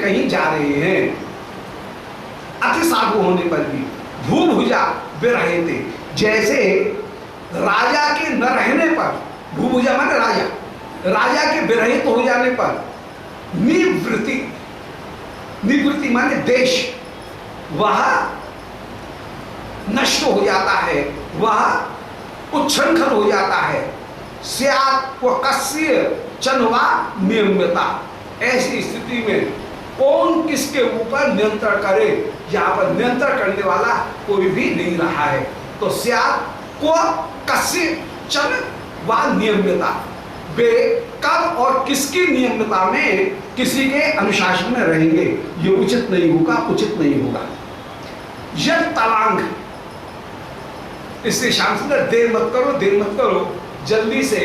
कहीं जा रहे हैं। अति साधु होने पर भी भूभुजा विरहिते, जैसे राजा के न रहने पर, भूभुजा माने राजा, राजा के विरहित हो जाने पर निवृत्ति, निवृत्ति माने देश, वह नष्ट हो जाता है, वह उच्छृंखल हो जाता है। स्यात् व कस्य चनवा नियम्यता, ऐसी स्थिति में कौन किसके ऊपर नियंत्रण करे, यहाँ पर नियंत्रण करने वाला कोई भी नहीं रहा है। तो स्यात् को कस्य चन व नियम्यता, वे कब और किसकी नियमता में किसी के अनुशासन में रहेंगे, ये उचित नहीं होगा, उचित नहीं होगा। यह तवांग, इसलिए श्याम सुंदर देर मत करो, देर मत करो, जल्दी से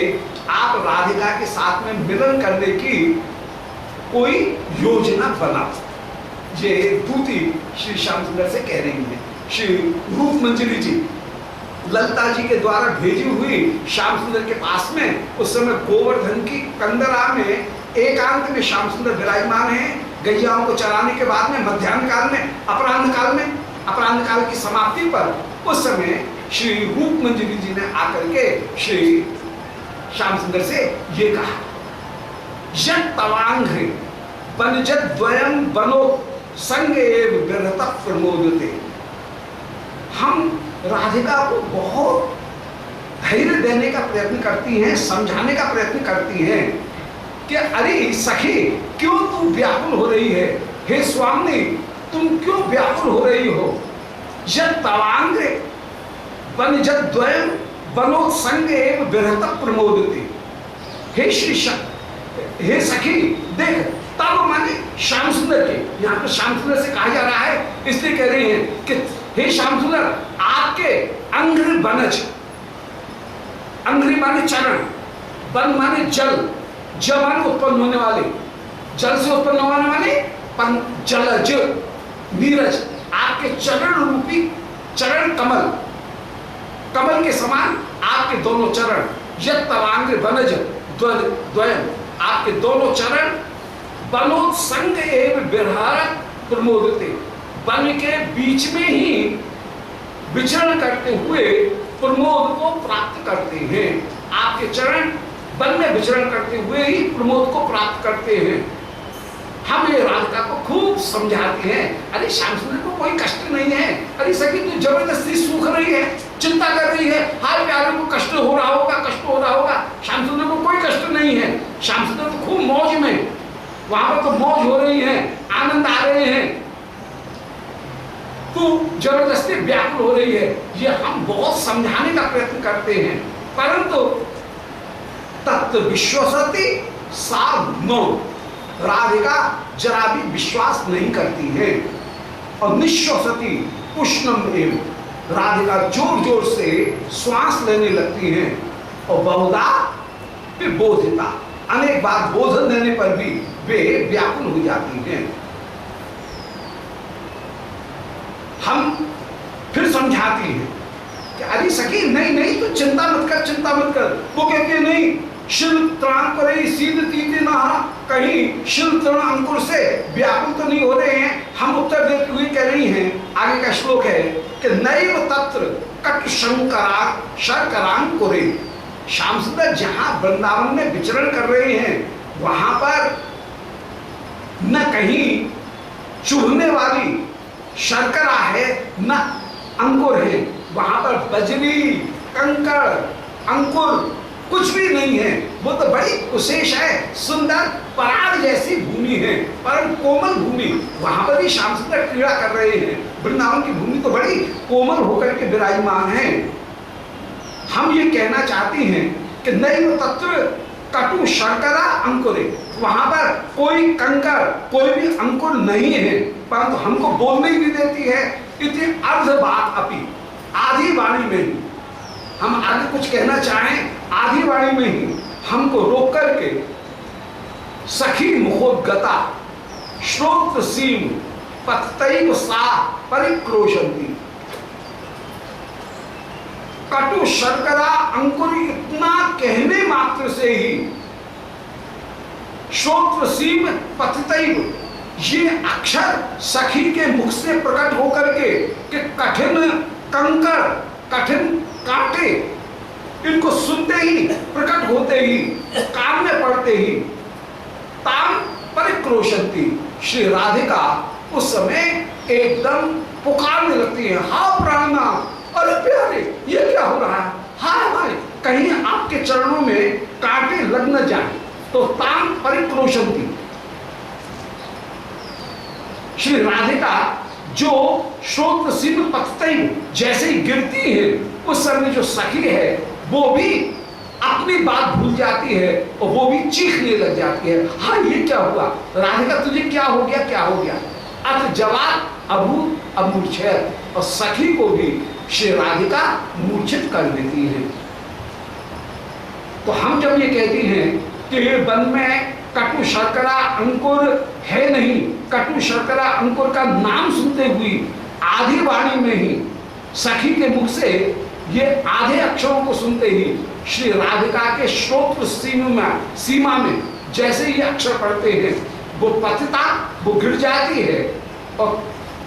आप राधिका के साथ में मिलन करने की कोई योजना बनाओ। ये दूती श्री श्याम सुंदर से कह रही है। श्री रूप मंजरी जी ललता जी के द्वारा भेजी हुई श्याम सुंदर के पास में, उस समय गोवर्धन की कंदरा में एकांत में श्याम सुंदर विराजमान है। गैयाओं को चराने के बाद में मध्याह्न काल में, अपराह्न काल में, अपराह्न काल की समाप्ति पर उस समय श्री रूप मंजरी जी ने आकर के श्री श्याम सुंदर से ये कहा, यद तवांग बनजत द्वयम बनो संग एव विरहत प्रमोदते। हम राधिका को बहुत धैर्य देने का प्रयत्न करती हैं, समझाने का प्रयत्न करती हैं कि अरे सखी क्यों तू व्याकुल हो रही है, हे स्वामी तुम क्यों व्याकुल हो रही हो। यद तवांग बनजत द्वयम बनो संग एव विरहत प्रमोदते। हे सखी देख, तब माने श्याम सुंदर के, यहाँ पर श्याम सुंदर से कहा जा रहा है, इसलिए कह रही हैं कि हे श्याम सुंदर आपके अंग्र बनज, अंग्री माने चरण, बन माने जल, जल माने उत्पन्न होने वाले, जल से उत्पन्न होने वाले जलज नीरज, आपके चरण रूपी चरण कमल, कमल के समान आपके दोनों चरण, यद तवांग बनज द्वयम, आपके दोनों चरण बनोत्संग एवं विरहारक प्रमोदते, बन के बीच में ही विचरण करते हुए प्रमोद को प्राप्त करते हैं। आपके चरण बन में विचरण करते हुए ही प्रमोद को प्राप्त करते हैं। हम ये राधिका को खूब समझाते हैं, अरे श्याम सुंदर को कोई कष्ट नहीं है, अरे सखी तू जबरदस्ती सूख रही है, चिंता कर रही है, हाल प्यारे को कष्ट हो रहा होगा, कष्ट हो रहा होगा। श्याम सुंदर को कोई कष्ट नहीं है, श्याम सुंदर तो खूब मौज में, वहां पर तो मौज हो रही है, आनंद आ रहे हैं, तू जबरदस्ती व्याकुल हो रही है। ये हम बहुत समझाने का प्रयत्न करते हैं, परंतु तत्व विश्वसती सा नो, राधिका जरा भी विश्वास नहीं करती है। और निश्वसती उष्णम एव, राधिका जोर जोर से श्वास लेने लगती है। और बहुधा विबोधिता, अनेक बार बोधन देने पर भी वे व्याकुल हो जाती हैं। हम फिर समझाती हैं कि अरे सखी नहीं नहीं तू चिंता मत कर, चिंता मत कर। वो कहते नहीं शिल त्राण करे सीध तीते ना, कहीं शिल त्राण अंकुर से व्याकुल तो नहीं हो रहे हैं। हम उत्तर देते हुए कह रही हैं, आगे का श्लोक है कि नैव तत्र कट शंकरा शर्करांकुरे। श्याम सुंदर जहां वृंदावन में विचरण कर रहे हैं वहां पर न कहीं चुभने वाली शर्करा है न अंकुर है, वहां पर बजरी कंकड़ अंकुर कुछ भी नहीं है। वो तो बड़ी विशेष है, सुंदर पराग जैसी भूमि है, परम कोमल भूमि, वहां पर भी श्याम सुंदर क्रीड़ा कर रहे हैं। वृंदावन की भूमि तो बड़ी कोमल होकर के विराजमान है। हम ये कहना चाहती हैं कि नैव तत्र कटु शर्करा अंकुरे, वहां पर कोई कंकर कोई भी अंकुर नहीं है, परंतु हमको बोलने ही नहीं देती है। इतनी अर्ध बात अपनी आधी वाणी में ही हम आगे कुछ कहना चाहें, आधी वाणी में ही हमको रोक करके सखी मुखोद्गता श्रोत्र सीम पतैव सा परिक्रोशंती। कटु शर्करा अंकुर इतना कहने मात्र से ही श्रोत्र सीम पतैव ये अक्षर सखी के मुख से प्रकट होकर के कि कठिन कंकड़, कठिन कांटे इनको सुनते ही, प्रकट होते ही, कान में पड़ते ही ताम परिक्रोशंती, श्री राधिका उस समय एकदम पुकारने लगती है, हा प्राणा, अरे प्यारे ये क्या हो रहा है, हाय हाय कहीं आपके चरणों में कांटे लग न जाए। तो ताम परिक्रोशंती, श्री राधिका जो श्रोत्र सीम पतते जैसे ही गिरती है, उस समय जो सखी है वो भी अपनी बात भूल जाती है और वो भी चीखने लग जाती है, हाँ ये क्या हुआ राधिका, तुझे क्या हो गया, क्या हो गया। अत जवाब अभू अमूर्छित, और सखी को भी श्री राधिका मूर्छित कर देती है। तो हम जब ये कहते हैं कि ये वन में कटु शर्करा अंकुर है नहीं, कटु शर्करा अंकुर का नाम सुनते हुए आधी वाणी में ही सखी के मुख से ये आधे अक्षरों को सुनते ही श्री राधिका के श्रोत्र सीमा में जैसे ये अक्षर पढ़ते हैं वो पतिता, वो गिर जाती है और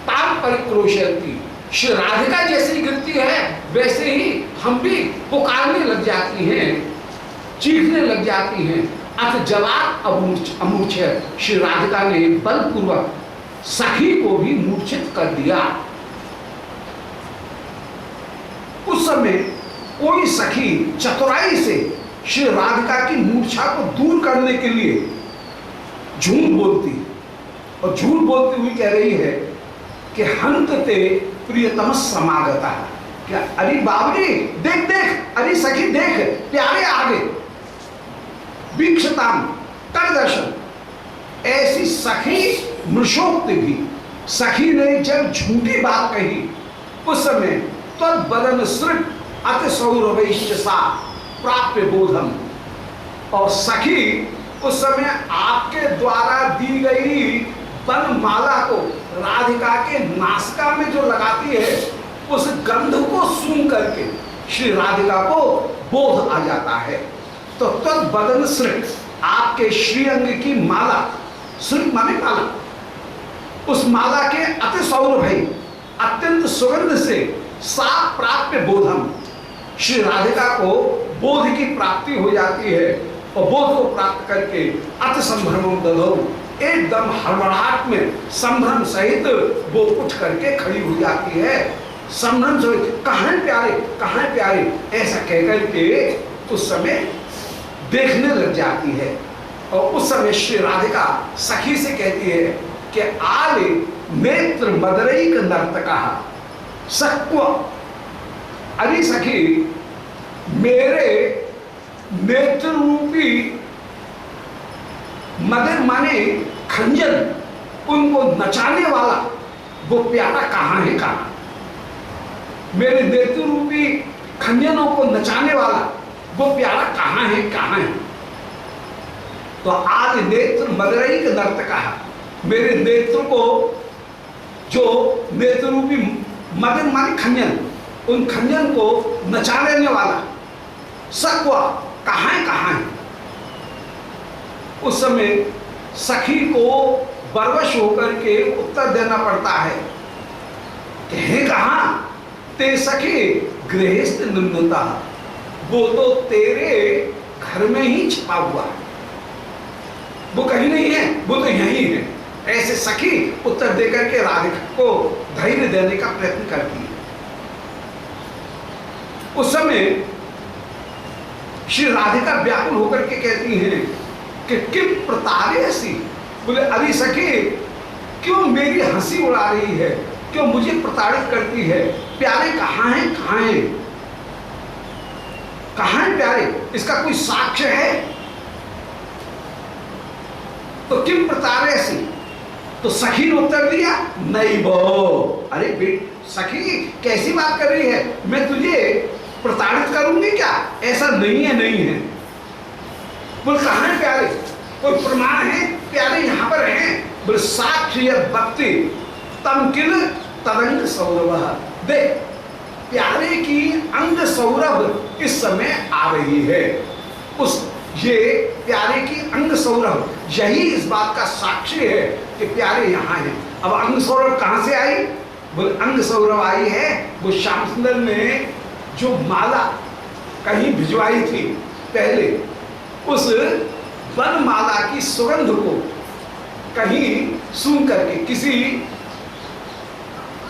ताम परिक्रोशंती, श्री राधिका जैसे ही गिरती है वैसे ही हम भी पुकारने लग जाती हैं, चीखने लग जाती हैं। अत जवाब अमूर्छित, श्री राधिका ने बलपूर्वक सखी को भी मूर्छित कर दिया। उस समय कोई सखी चतुराई से श्री राधिका की मूर्छा को दूर करने के लिए झूठ बोलती, और झूठ बोलती हुई कह रही है कि हंत ते प्रियतम समागता, क्या अरे बाबरी देख देख, अरे सखी देख प्यारे आगे, वीक्षताम कर दर्शन। ऐसी सखी मृषोक्त भी, सखी ने जब झूठी बात कही उस समय तद बदन सृप अति सौरभैश्चसा प्राप्य बोधम, और सखी उस समय आपके द्वारा दी गई वनमाला को राधिका के नासिका में जो लगाती है उस गंध को सूंघ करके श्री राधिका को बोध आ जाता है। तो तद बदन सृप, आपके श्रीअंग की माला, सृप माने माला, उस माला के अति सौरभै अत्यंत सुगंध से सा प्राप्य बोधम, श्री राधिका को बोध की प्राप्ति हो जाती है और बोध को प्राप्त करके अति संभ्रम दधो, एकदम हड़बड़ाहट में संभ्रम सहित वो उठ करके खड़ी हो जाती है। संभ्रम सहित कहाँ है प्यारे, कहाँ है प्यारे, ऐसा कहकर के उस समय देखने लग जाती है। और उस समय श्री राधिका सखी से कहती है कि आले नेत्र मदरई का नर्तका सक्व, अरे सखी मेरे नेत्र रूपी मदर माने खंजर, उनको नचाने वाला वो प्यारा कहाँ है, कहाँ मेरे नेत्र रूपी खंजनों को नचाने वाला वो प्यारा कहाँ है, कहाँ है। तो आज नेत्र मदरई का नर्तका, मेरे नेत्र को जो नेत्र रूपी मदन माने खंजन, उन खंजन को नचा लेने वाला सक्वा कहाँ है, कहाँ है। उस समय सखी को बरवश होकर के उत्तर देना पड़ता है कि हे कहाँ, ते सखी गृहस्थ निम्नता, वो तो तेरे घर में ही छिपा हुआ है, वो कहीं नहीं है, वो तो यहीं है। ऐसे सखी उत्तर देकर के राधिका को धैर्य देने का प्रयत्न करती है। उस समय श्री राधिका व्याकुल होकर के कहती हैं कि किम प्रतारे हंसी, बोले अरे सखी क्यों मेरी हंसी उड़ा रही है, क्यों मुझे प्रताड़ित करती है, प्यारे कहाँ हैं, कहाँ हैं, कहाँ है प्यारे, इसका कोई साक्ष्य है। तो किम प्रतारे हंसी, तो सखी ने उत्तर दिया नहीं वो, अरे बेट सखी कैसी बात कर रही है, मैं तुझे प्रताड़ित करूंगी क्या, ऐसा नहीं है, नहीं है। बोल कहाँ है प्यारे, कोई प्रमाण है, प्यारे यहाँ पर हैं। बोले साक्ष्य भक्ति तम किल तदंग सौरभ, देख प्यारे की अंग सौरभ इस समय आ रही है। उस ये प्यारे की अंग सौरभ यही इस बात का साक्षी है कि प्यारे यहाँ हैं। अब अंग सौरभ कहाँ से आई? बोले अंग सौरभ आई है वो श्याम सुंदर ने जो माला कहीं भिजवाई थी पहले, उस वन माला की सुगंध को कहीं सुन करके किसी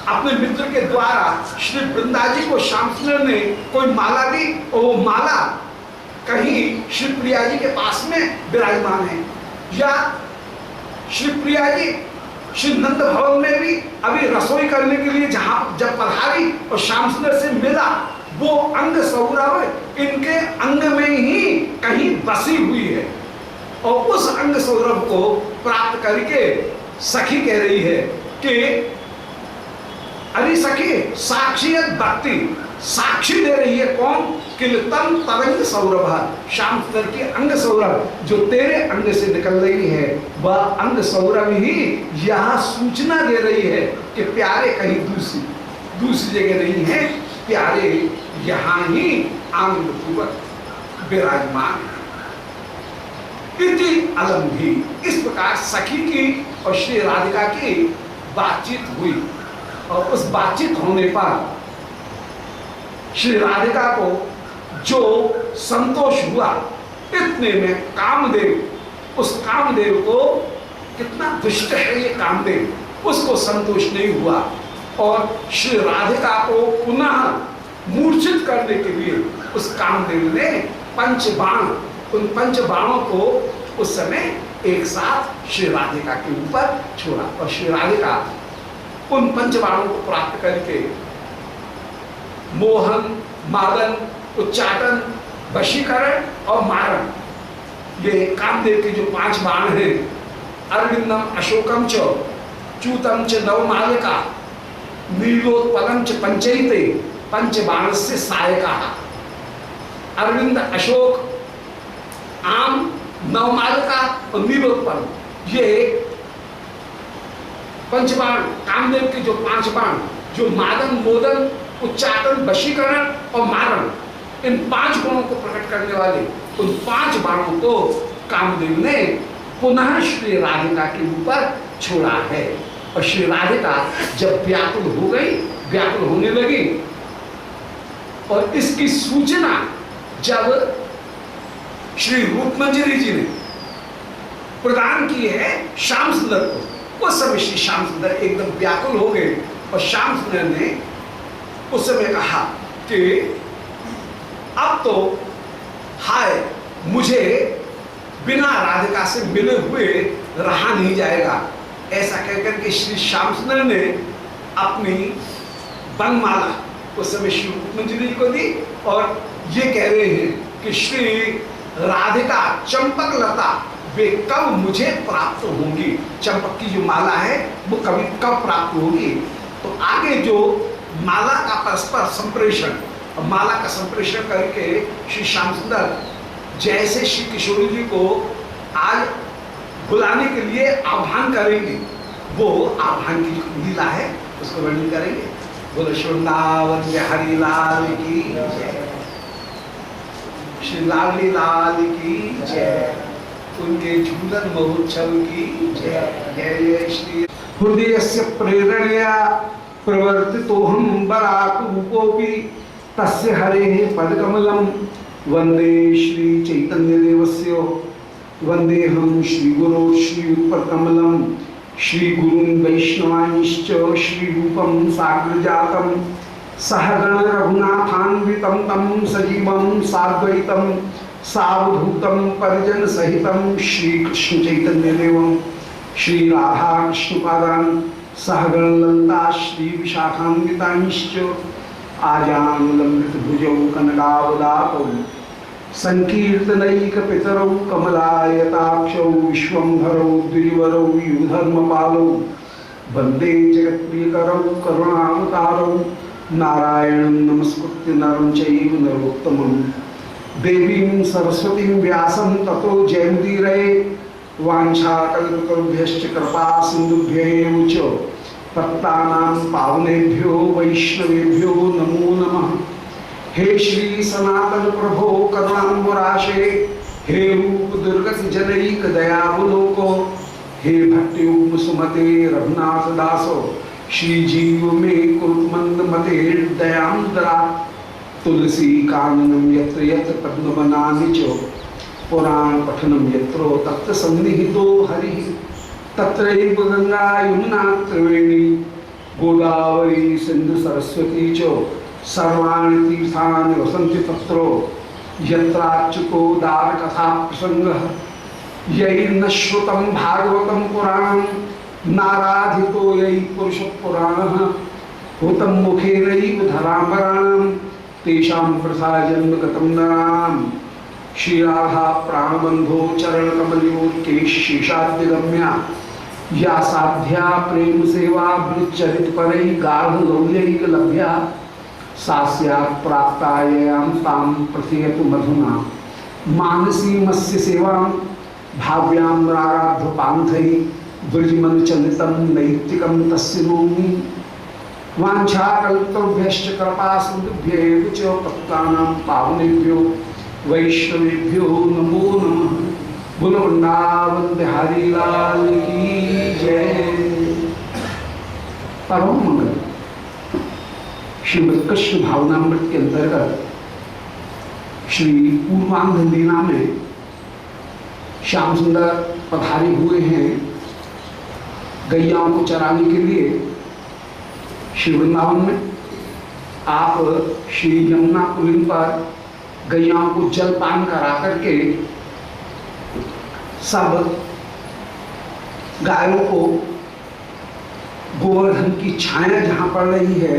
अपने मित्र के द्वारा श्री वृंदा जी को श्याम सुंदर ने कोई माला दी, और वो माला कहीं श्री प्रिया जी के पास में विराजमान है, या श्री प्रिया जी श्री नंद भवन में भी अभी रसोई करने के लिए जहां जब पधारी और श्याम सुंदर से मिला, वो अंग सौरभ इनके अंग में ही कहीं बसी हुई है। और उस अंग सौरभ को प्राप्त करके सखी कह रही है कि अरे सखी साक्षियत भक्ति, साक्षी दे रही है कौन? किलतम तरंग सौरभ, श्याम सुंदर की अंग सौरभ जो तेरे अंग से निकल रही है, वह अंग सौरभ ही यह सूचना दे रही है कि प्यारे कहीं दूसरी जगह नहीं है, प्यारे यहाँ ही आनंद पूर्वक विराजमान है। इति अलम भी, इस प्रकार सखी की और श्री राधिका की बातचीत हुई, और उस बातचीत होने पर श्री राधिका को जो संतोष हुआ, इतने में कामदेव, उस कामदेव को, कितना दुष्ट है ये कामदेव, उसको संतोष नहीं हुआ, और श्री राधिका को पुनः मूर्छित करने के लिए उस कामदेव ने पंचबाण, उन पंचबाणों को उस समय एक साथ श्री राधिका के ऊपर छोड़ा, और श्री राधिका उन पंचबाणों को प्राप्त करके मोहन, मालन, उच्चाटन, वशीकरण और मारण, ये कामदेव के जो 5 बाण हैं, अरविंदम अशोकम च च्यूतम च नवमालिका नीलोत्पलम च पंचैते पंचबाण से सायका। अरविंद, अशोक, आम, नवमालिका और नीलोत्पल, ये पंचबाण कामदेव के जो 5 बाण, जो मादन, मोदन, उच्चाटन, वशीकरण और मारण, इन 5 गुणों को प्रकट करने वाले उन 5 बाणों को कामदेव ने पुनः श्री राधिका के ऊपर छोड़ा है। और श्री राधिका जब व्याकुल हो गई, व्याकुल होने लगी, और इसकी सूचना जब श्री रूपमंजरी जी ने प्रदान की है श्याम सुंदर को, उस समय श्री श्याम सुंदर एकदम व्याकुल हो गए, और श्याम सुंदर ने उस समय कहा कि अब तो हाय, मुझे बिना राधिका से मिले हुए रहा नहीं जाएगा। ऐसा कहकर के श्री श्याम सुंदर ने अपनी बनमाला उस समय श्री रूपमंजरी को दी, और ये कह रहे हैं कि श्री राधिका चंपक लता वे कब मुझे प्राप्त होंगी, चंपक की जो माला है वो कब प्राप्त होगी। तो आगे जो माला का परस्पर संप्रेषण, और माला का संप्रेषण करके श्री श्याम सुंदर जैसे श्री किशोरी जी को आज बुलाने के लिए आह्वान करेंगे, वो आह्वान की लीला है उसको वर्णन करेंगे। बोलो वृंदावन बिहारी लाल की जय, श्री लाली लाल की जय, उनके झूलन महोत्सव की जय। जय जय श्री हृदय से प्रेरणया प्रवर्तितोहम बराकरूपोपि तस्य हरे पदकमलम वंदे श्री चैतन्य देवस्य वंदेहम श्री गुरो श्री उत्पलकमलम श्री गुरुन् वैष्णवांश्च श्री रूपम साग्रजातम सहगण रघुनाथान्वितं तं सजीवं साद्वैतं सावधूतं परिजन सहितं श्री कृष्ण चैतन्य देवं श्री राधा कृष्ण पादान् सहगण ललिता श्री विशाखान्वितांश्च आजानुलंबित भुजौ कनकावदातौ संकीर्तनैक पितरौ कमलायताक्षौ विश्वंभरौ द्विजवरौ युधर्मपालौ वंदे जगत्प्रियकरौ करुणावतारौ नारायणं नमस्कृत्य नरं चैव नरोत्तमं देवीं सरस्वतीं व्यासं ततो जयमुदीरये वाञ्छाकल्पतरुभ्यश्च कृपा सिन्धुभ्यैव च पत्तानां पावनेभ्यो वैष्णवेभ्यो नमो नमः। हे श्री सनातन प्रभो करुणाम्बुराशे, हे रूप दुर्गत जनैक दयावलोको, हे भट्टयुग्म सुमते रघुनाथ दासो श्री जीव में कुरुमंद मते दयांदरा तुलसी काननम यत्र यत्र पद्मवनानि च पुराण पठनम यत्रो तत्र सन्निहितो हरि तत्रैव गंगा यमुना त्रिवेणी गोदावरी सिंधु सरस्वती च सर्वाणि तीर्थानि वसन्ति तत्रो यत्राच्युतो दार कथा प्रसंगः यैर्न श्रुतं भागवतं पुराणं नाराधितो यै पुरुष पुराणः हुतं मुखेनैव धराम्बराणां तेषां प्रसा जन्म गतं नराम् श्री राधा प्राणबंधो चरण कमलोत्केश शेषाद्यगम्या या साध्या प्रेम सेवा चरित पर गाढ़ लौल्यैक लभ्या सास्यात् प्राप्तायां तां प्रथयतु मधुना मानसी मत्स्य सेवां भाव्यां रागाध्व पांथै ब्रजमन चलितं नैतिकं तस्य नौमि वाञ्छाकल्पतरुभ्यश्च कृपासिन्धुभ्यैव च पतितानां पावनेभ्यो वैष्णवेभ्यो नमो नमः। बोलो वृंदावन बिहारी लाल की जय। परम मंगल श्रीमद कृष्ण भावनामृत के अंतर्गत श्री पूर्वांध लीला में श्याम सुंदर पधारे हुए हैं गैयाओं को चराने के लिए श्री वृंदावन में। आप श्री यमुना पुलिन पर गैयाओं को जलपान करा करके सब गायों को गोवर्धन की छाया जहाँ पड़ रही है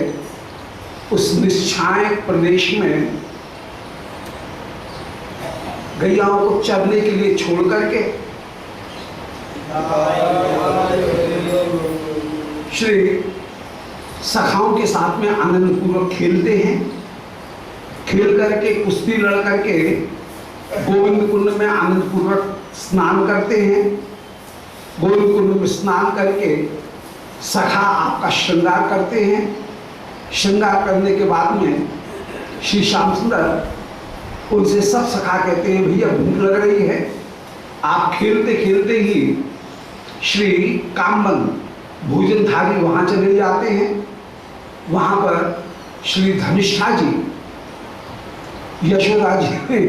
उस निश्छाय प्रदेश में गैयाओं को चरने के लिए छोड़ करके श्री सखाओं के साथ में आनंद पूर्वक खेलते हैं। खेल करके कुश्ती लड़ करके गोविंद कुंड में आनंद पूर्वक स्नान करते हैं। गोविंद कुंड में स्नान करके सखा आपका श्रृंगार करते हैं। श्रृंगार करने के बाद में श्री श्याम सुंदर उनसे सब सखा कहते हैं भैया भूख लग रही है। आप खेलते खेलते ही श्री कामबन भोजनधारी वहाँ चले जाते हैं। वहाँ पर श्री धनिष्ठा जी यशोदा जी ने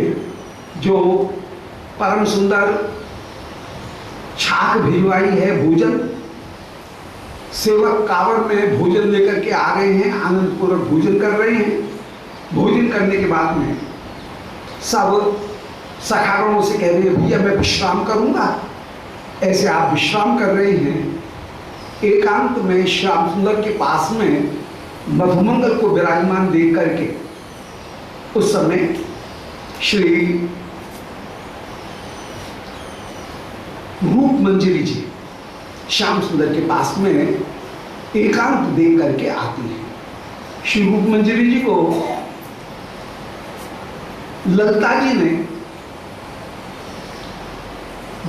जो परम सुंदर छाक भिजवाई है भोजन, सेवक कांवर में भोजन लेकर के आ रहे हैं, आनंद पूर्वक भोजन कर रहे हैं। भोजन करने के बाद में सब सखागणों से कह रहे हैं भैया मैं विश्राम करूंगा। ऐसे आप विश्राम कर रहे हैं। एकांत में श्याम सुंदर के पास में मधुमंगल को विराजमान देख करके उस समय श्री रूप मंजरी जी श्याम सुंदर के पास में एकांत देख करके आती हैं। श्री रूप मंजरी जी को ललिता जी ने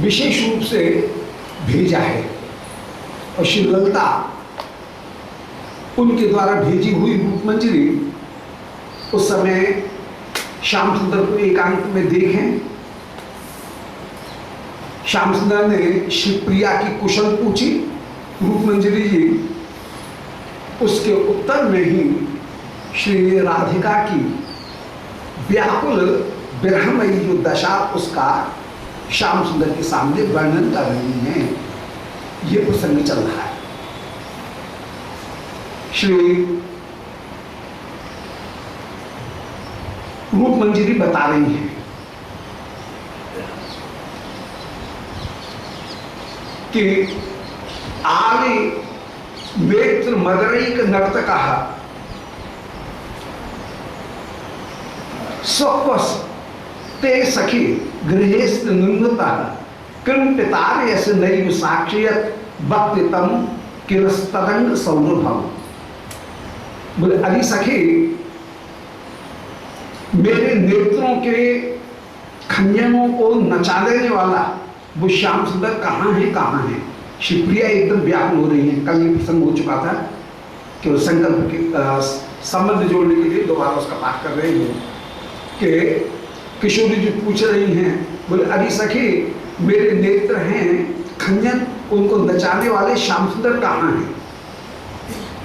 विशेष रूप से भेजा है और श्री ललिता उनके द्वारा भेजी हुई रूप मंजरी उस समय श्याम सुंदर को एकांत में देखें। श्याम सुंदर ने श्री प्रिया की कुशल पूछी। रूप मंजरी जी उसके उत्तर में ही श्री राधिका की व्याकुल विरहमयी जो दशा उसका श्याम सुंदर के सामने वर्णन कर रही हैं। ये प्रसंग चल रहा है। श्री रूप मंजरी बता रही हैं कि आवे नेत्र मदरैक नर्तक स्वक्वस ते सखी गृहेस्त निंदता कृपितार यस नैव साक्षियत भक्तितम किरस्तदंग सौरभम। बोले अरे सखी मेरे नेत्रों के खंजरों को नचा देने वाला वो श्याम सुंदर कहाँ है कहाँ है। शिवप्रिया एकदम व्याकुल हो रही है। कल ये प्रसंग हो चुका था कि वो संकल्प के संबंध जोड़ने के लिए दोबारा उसका पाठ कर रहे हैं कि किशोरी जी पूछ रही हैं। बोले अरे सखी मेरे नेत्र हैं खंजन उनको नचाने वाले श्याम सुंदर कहाँ हैं?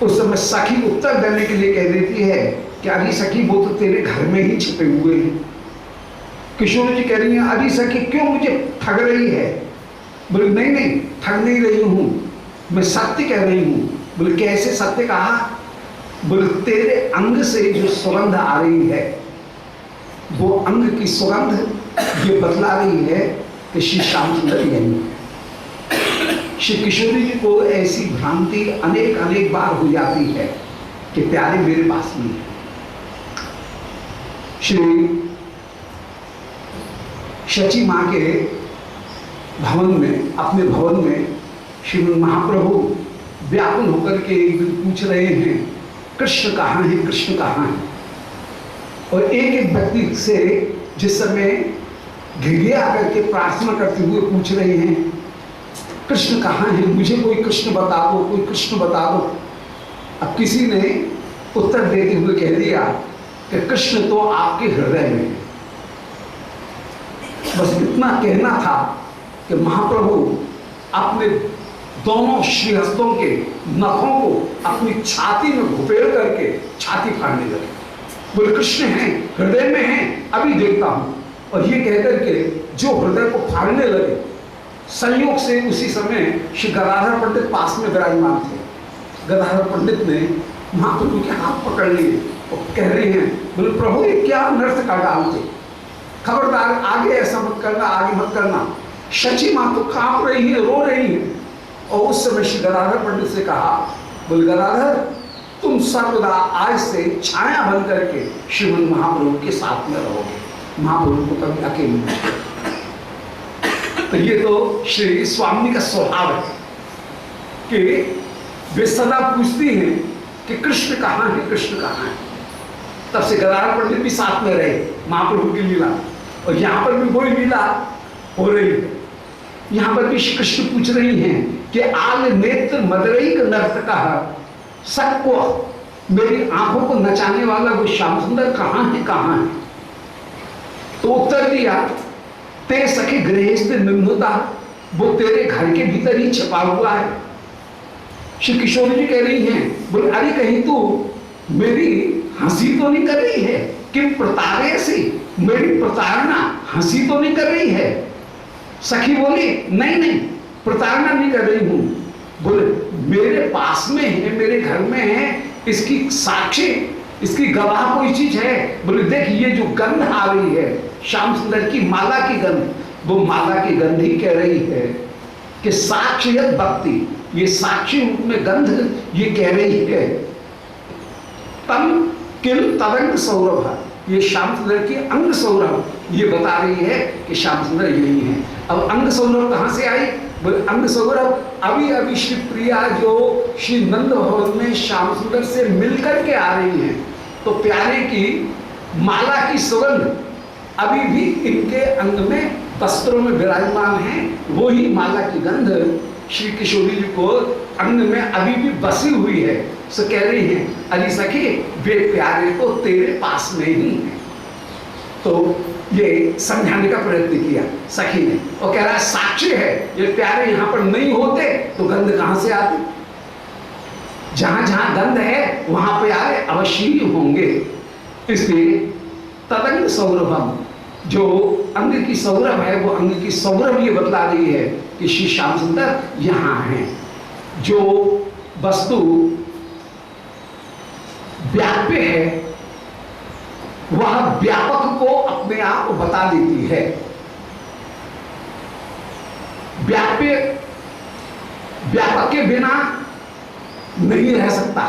उस समय सखी उत्तर देने के लिए कह देती है कि अरे सखी वो तो तेरे घर में ही छिपे हुए हैं। किशोर जी कह रही हैं अरे सखी क्यों मुझे ठग रही है? बोले नहीं नहीं ठग नहीं रही हूं, मैं सत्य कह रही हूं। बोले कैसे सत्य कहा? बोले तेरे अंग से जो सुगंध आ रही है वो अंग की सुगंध ये बतला रही है कि श्री श्याम सुंदर यही है। श्री किशोरी जी को ऐसी भ्रांति अनेक अनेक बार हो जाती है कि प्यारे मेरे पास में है। श्री शची मां के भवन में, अपने भवन में श्रीमद महाप्रभु व्याकुल होकर के एक दिन पूछ रहे हैं कृष्ण कहाँ है, कृष्ण कहाँ है। और एक एक व्यक्ति से जिस समय घिघिया करके प्रार्थना करते हुए पूछ रहे हैं कृष्ण कहाँ है, मुझे कोई कृष्ण बता दो, कोई कृष्ण बता दो। अब किसी ने उत्तर देते हुए कह दिया कि कृष्ण तो आपके हृदय में है। बस इतना कहना था कि महाप्रभु अपने दोनों श्रीहस्तों के नखों को अपनी छाती में घुपेड़ करके छाती फाड़ने लगे। बोले कृष्ण हैं, हृदय में हैं, अभी देखता हूं। और ये कहकर के जो हृदय को फाड़ने लगे, संयोग से उसी समय श्री गदाधर पंडित पास में विराजमान थे। गदाधर पंडित ने महाप्रभु के हाथ पकड़ लिए और कह रहे हैं बोले प्रभु ये क्या नृत्य कर डालते, खबरदार आगे ऐसा मत करना, आगे मत करना। शची मां तो कांप रही है, रो रही है। और उस समय श्री गदाधर पंडित से कहा बोले गदाधर तुम सर्वदा आज से छाया बन करके श्रीमद महाप्रभु के साथ में रहोगे, महाप्रभु को कभी अकेले नहीं। तो ये तो श्री स्वामी का स्वभाव है कि वे सदा पूछती हैं कि कृष्ण कहाँ है, कृष्ण कहाँ है। तब से गदाधर पंडित भी साथ में रहे महाप्रभु की लीला, और यहाँ पर भी वही लीला हो रही है। यहाँ पर भी श्री कृष्ण पूछ रही हैं कि आल नेत्र मदरई का नर्तक सबको, मेरी आंखों को नचाने वाला वो श्याम सुंदर कहाँ है, कहाँ है। तो उत्तर दिया ते सखी गृहस्थ निम्नता, वो तेरे घर के भीतर ही छिपा हुआ है। श्री किशोर जी कह रही हैं बोले अरे कहीं तू मेरी हंसी तो नहीं कर रही है कि प्रतारे से, मेरी प्रताड़ना हंसी तो नहीं कर रही है। सखी बोली नहीं नहीं प्रताड़ना नहीं कर रही हूं। बोले मेरे पास में है, मेरे घर में है, इसकी साक्षी, इसकी गवाह कोई चीज है। बोले देख ये जो गंध आ रही है श्याम सुंदर की माला की गंध, वो माला की गंध ही कह रही है कि साक्षियत भक्ति, ये साक्षी रूप में गंध ये कह रही है। तम किल तदंग सौरभ, ये श्याम सुंदर की अंग सौरभ ये बता रही है कि श्याम सुंदर यही है। अब अंग सौरभ कहां से आई? बोले अंग सौरभ अभी अभी श्री प्रिया जो श्री नंद भवन में श्याम सुंदर से मिलकर के आ रही हैं, तो प्यारे की माला की सुगंध अभी भी इनके अंग में वस्त्रों में विराजमान है। वो ही माला की गंध श्री किशोरी जी को अंग में अभी भी बसी हुई है। सो कह रही हैं अरे सखी वे प्यारे तो तेरे पास में ही है। तो ये समझाने का प्रयत्न किया सखी ने, और कह रहा है साक्षी है, ये प्यारे यहाँ पर नहीं होते तो गंध कहाँ से आती। जहां जहां गंध है वहां प्यारे अवश्य ही होंगे। इसलिए तदंग सौरभम, जो अंग की सौरभ है वो अंग की सौरभ ये बतला रही है कि श्री श्याम सुंदर यहाँ हैं। जो वस्तु व्याप्य है वह व्यापक को अपने आप बता देती है। व्याप्य व्यापक के बिना नहीं रह सकता,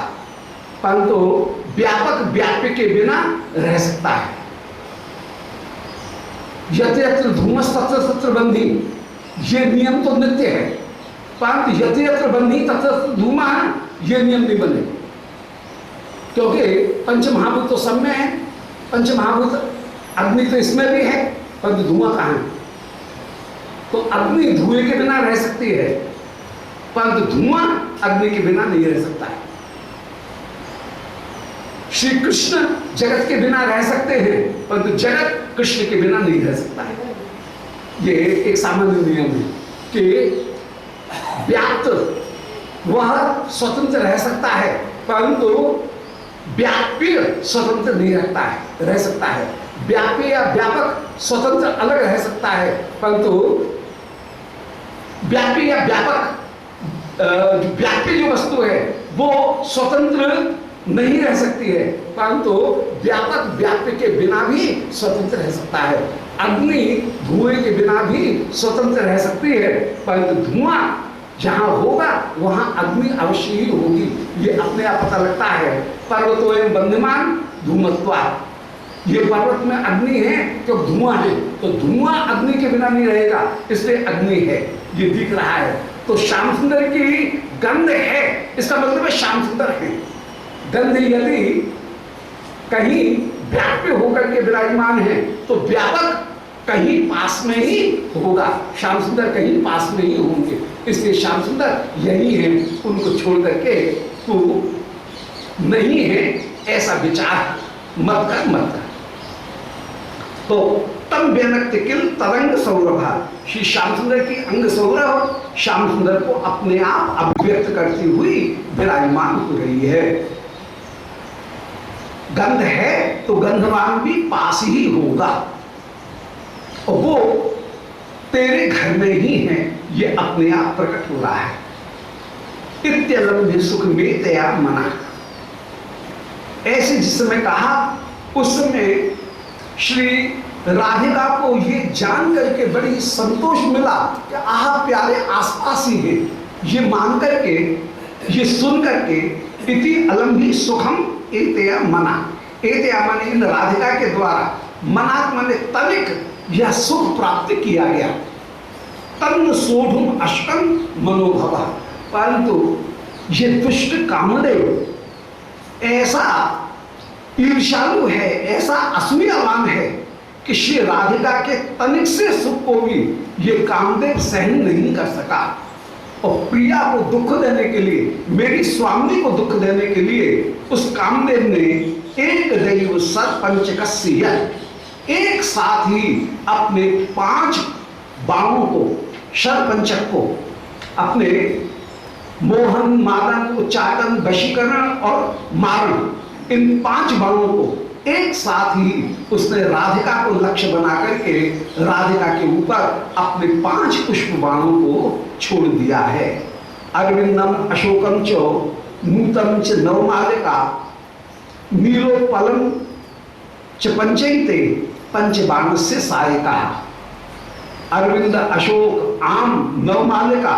परंतु व्यापक व्याप्य के बिना रह सकता है। यत्र यत्र धूमस तत्र तत्र बंधी, ये नियम तो नित्य है, परंतु यत्र यत्र बंधी तत्र तत्र धूमा, ये नियम नहीं बने, क्योंकि पंच महाभूत तो सब में है। पंच महाभूत अग्नि तो इसमें भी है, परंतु धुआं कहाँ है? तो अग्नि धुएं के बिना रह सकती है, परंतु धुआं अग्नि के बिना नहीं रह सकता है। श्री कृष्ण जगत के बिना रह सकते हैं, परंतु जगत कृष्ण के बिना नहीं रह सकता है। ये एक सामान्य नियम है कि व्याप्त वह स्वतंत्र रह सकता है, परंतु व्याप्य स्वतंत्र नहीं रह सकता है। व्याप्य या व्यापक स्वतंत्र अलग रह सकता है, परंतु व्याप्य या व्यापक व्याप्य जो वस्तु है वो स्वतंत्र नहीं रह सकती है, परंतु व्यापक व्याप्य के बिना भी स्वतंत्र रह सकता है। अग्नि धुएं के बिना भी स्वतंत्र रह सकती है, परंतु धुआं जहां होगा वहां अग्नि अवश्य ही होगी, ये अपने आप पता लगता है। पर्वतो एवं बंधमान धूमत्वा, ये पर्वत में अग्नि है तो धुआं है, तो धुआं अग्नि के बिना नहीं रहेगा, इसलिए अग्नि है, ये दिख रहा है। तो श्याम सुंदर की गंध है, इसका मतलब है श्याम सुंदर है। गंध यदि कहीं व्याप्य होकर के विराजमान है तो व्यापक कहीं पास में ही होगा, श्याम सुंदर कहीं पास में ही होंगे, इसलिए श्याम सुंदर यही है, उनको छोड़ करके तू नहीं है ऐसा विचार मत कर। तो तम व्यनक्त किल तरंग सौरभा, श्री श्याम सुंदर की अंग सौरभ श्याम सुंदर को अपने आप अभिव्यक्त करती हुई विराजमान हो रही है। गंध है तो गंधवान भी पास ही होगा, और वो तेरे घर में ही है, ये अपने आप प्रकट हो रहा है। इत्यलंब सुख में तया मना, ऐसे जिस समय कहा उस समय श्री राधिका को ये जान करके बड़ी संतोष मिला कि आह प्यारे आसपास ही है, ये मान करके, ये सुन करके, इति अलंबी सुखम एतया मना, एतया माने इन राधिका के द्वारा, मनात माने तनिक यह सुख प्राप्त किया गया। तन्न सोढ़ुम अष्टम मनोभव, परंतु ये दुष्ट कामदेव ऐसा ईर्ष्यालु है, ऐसा असूयावान है कि श्री राधिका के तनिक से सुख को भी ये कामदेव सहन नहीं कर सका, और प्रिया को दुख देने के लिए, मेरी स्वामी को दुख देने के लिए उस कामदेव ने एक दैव सरपंचकस्य, एक साथ ही अपने 5 बाणों को, सरपंचक को, अपने मोहन, मादन, उच्चाटन, वशीकरण और मारण, इन 5 बाणों को एक साथ ही उसने राधिका को लक्ष्य बना करके राधिका के ऊपर अपने 5 पुष्प बाणों को छोड़ दिया है। अरविंदम अशोकम च नूतम च नवमालिका नीलोत्पलम च पंचैते पंचबाण से सायका। अरविंद, अशोक, आम, नवमालिका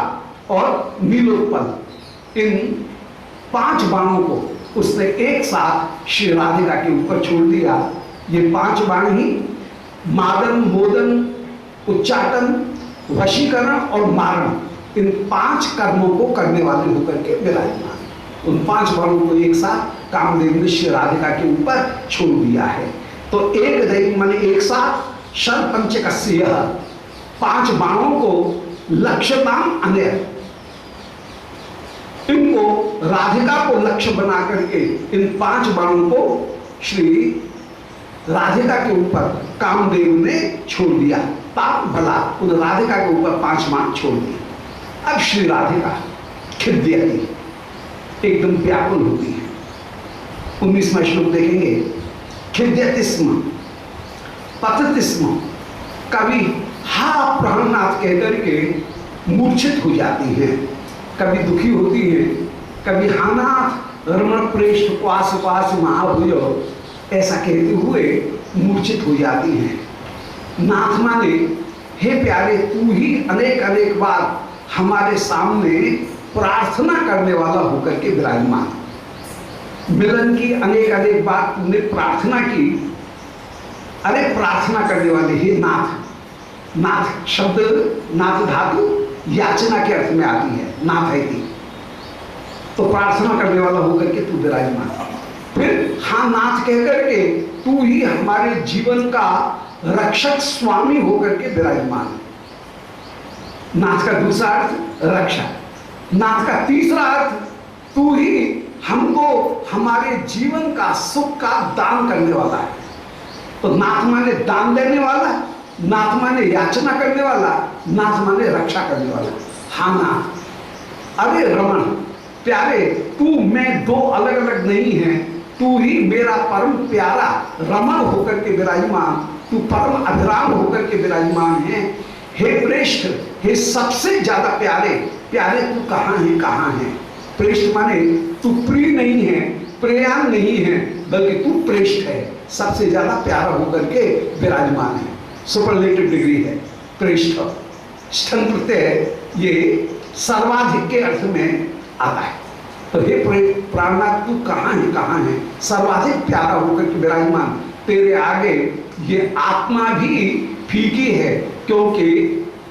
और नीलोत्पल, इन 5 बाणों को उसने एक साथ श्री राधिका के ऊपर छोड़ दिया। ये 5 बाण ही मादन, मोदन, उच्चाटन, वशीकरण और मारण, इन 5 कर्मों को करने वाले होकर के विराजमान, उन 5 बाणों को एक साथ कामदेव ने श्री राधिका के ऊपर छोड़ दिया है। तो एक दैव माने एक साथ, सरपंचकस्य 5 बाणों को लक्ष्यताम अन्य, इनको राधिका को लक्ष्य बना करके इन 5 बाणों को श्री राधिका के ऊपर कामदेव ने छोड़ दिया। ताप भला उन राधिका के ऊपर 5 बाण छोड़ दिए। अब श्री राधिका खिद्यति, एकदम व्याकुल होती है। 19वां श्लोक देखेंगे। खिद्यति स्म पतति स्म, कभी हा प्राणनाथ कहकर के मूर्छित हो जाती है, कभी दुखी होती है, कभी हानाथ रमण प्रेष्ठ क्वास क्वास महाभुज, ऐसा कहते हुए मूर्छित हो जाती हैं। नाथ माने हे प्यारे, तू ही अनेक अनेक बार हमारे सामने प्रार्थना करने वाला होकर के विराजमान, मिलन की अनेक अनेक बार तूने प्रार्थना की। अरे प्रार्थना करने वाले हे नाथ, नाथ शब्द, नाथ धातु याचना के अर्थ में आती है, नाथ है थी, तो प्रार्थना करने वाला होकर के तू विराजमान। फिर हाँ नाथ कहकर के तू ही हमारे जीवन का रक्षक स्वामी होकर के विराजमान। नाथ का दूसरा अर्थ रक्षक, नाथ का तीसरा अर्थ तू ही हमको हमारे जीवन का सुख का दान करने वाला है। तो नाथ माने दान देने वाला, नाथ माने याचना करने वाला, नाथ माने रक्षा करने वाला। हाँ नाथ, अरे रमण प्यारे, तू मैं दो अलग अलग नहीं हैं, तू ही मेरा परम प्यारा रमण होकर के विराजमान, तू परम अभिराम होकर के विराजमान है। हे प्रेष्ठ, हे सबसे ज्यादा प्यारे, प्यारे तू कहाँ है, कहाँ है? प्रेष्ठ माने तू प्रिय नहीं है, प्रियान नहीं है, बल्कि तू प्रेष्ठ है, सबसे ज्यादा प्यारा होकर के विराजमान है। सुपरलेटिव डिग्री है प्रेष्ठ। स्थन प्रत्यय ये सर्वाधिक के अर्थ में आता है। तो हे प्राणनाथ, तू कहाँ है, कहाँ है? सर्वाधिक प्यारा होकर के विराजमान, तेरे आगे ये आत्मा भी फीकी है, क्योंकि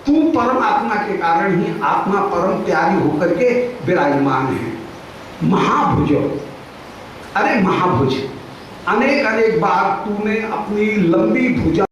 तू परम आत्मा के कारण ही आत्मा परम प्यारी होकर के विराजमान है। महाभुज, अरे महाभुज, अनेक अनेक बार तूने अपनी लंबी भुजा